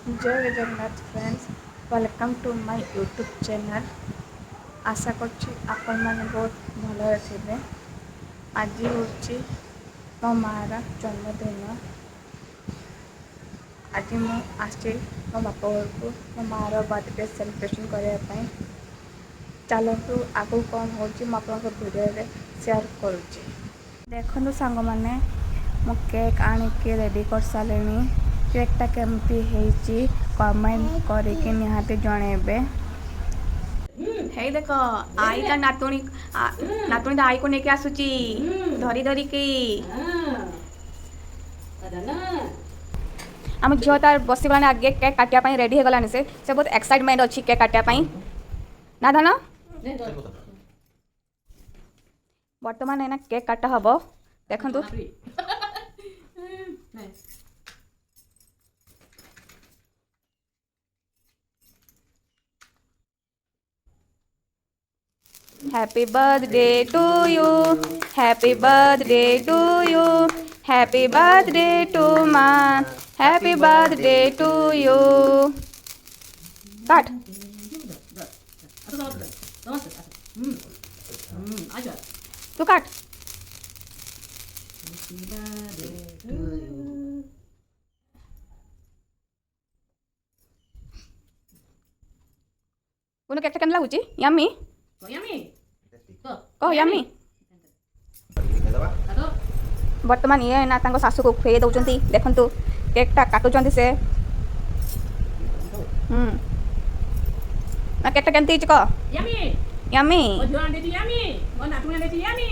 जय Jagannath friends, welcome to my YouTube channel. आशा करछि आपण माने बहुत भल थे। आज हूँ मो मार जन्मदिन। आज मु आसी मो बापा घर को मो मार बर्थडे सेलिब्रेशन करने। चलतु आगू कौन हो भिडियो शेयर करुँची। देखु सांग मैंने मु केक आनिकी रेडी कर सारे। केकटा केमती है कमेंट करके निहाती जनइबे। हे देख आई ता नातुणी नातुणी आई को लेके आसुची धरी धरी की आम झील तार बस गलानी आगे केक काटिया रेडी हो गलानी से बहुत एक्साइटमेंट अच्छी केक काटिया ना धन बर्तमान एना केक काटा हम देखु। Happy birthday to you, happy birthday to you, happy birthday to ma, happy birthday to you. Cut. Tu cut. Kuno केकटा came लागुची yummy कह यम्मी। बर्तमान ये ना तांको सासू को खुए दउचंती देखंतु केकटा काटुचंती से। ना केकटा केमती हिच कह यम्मी यम्मी ओ जोन देती यम्मी ओ नातुया देती यम्मी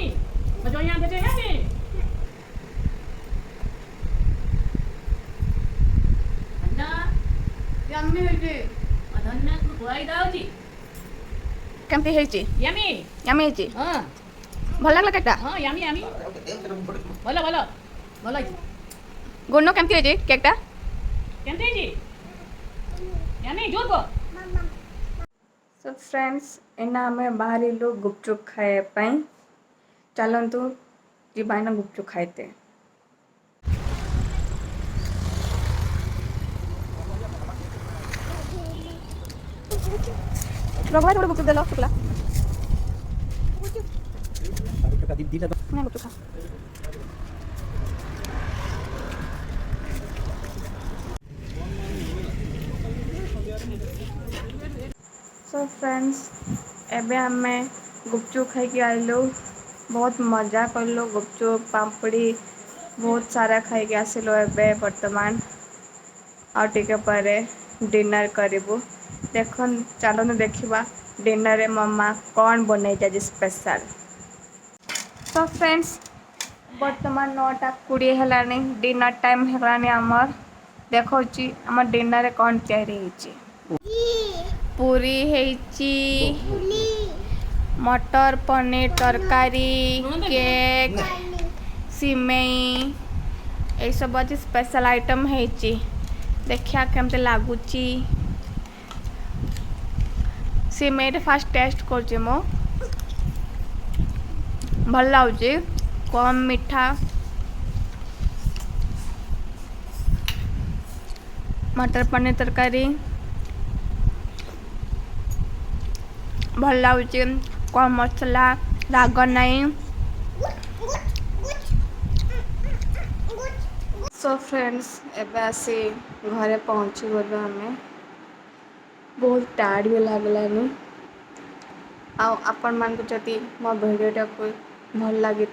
ओ जोया देती यम्मी अन्ना यम्मी हेची अदन्ना को खुआई दाउची केमती हेची यम्मी यम्मी हेची। हां भल लागला केकटा। हां यम्मी यम्मी भलो भलो भलो हेची। गुन्नो केमती हेची केकटा केमती हेची यम्मी जोर को। सो फ्रेंड्स एना हमें बाहर लोग गुपचुप खाए चलतु जीवाना गुपचुप खाइते। थोड़ा गुपचुप दे लो शुक्ला गुपचुप खा। सो फ्रेंड्स एबे हमें गुपचुप खाई आइलु। बहुत मजा कलु गुपचुप पापड़ी बहुत सारा खाई आसिलु। एबे वर्तमान आ टिके परे डिनर करिबु। देखन चलो देखा डिनर रे मम्मा कौन बन स्पेशल। तो फ्रेंड्स वर्तमान 9:20 है डिनर टाइम है आमर। देखो आम डिनर कौन तैयारी पूरी हेची मटर पनीर तरकारी केक सिमेई ये सब अच्छी स्पेशल आइटम हेची। देखिया केमते लागुची सिमेई फास्ट टेस्ट करची मो भल लाଗୁଛି कम मीठा मटर पनीर तरकारी भल लाଗୁଛି कम मसला राग नहीं। सो फ्रेंड्स एबे आसी घरे पहुँची गलु हमें बहुत टायर्ड भी लगलानी। आपण मान जदि मो भिडियोटा को भल लगी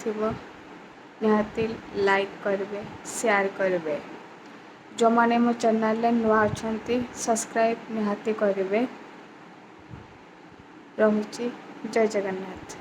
निहाती लाइक करेंगे शेयर करेंगे। जो मैंने मो चैनल नुआ अच्छा सब्सक्राइब निहाती करेंगे। रहुची जय जगन्नाथ।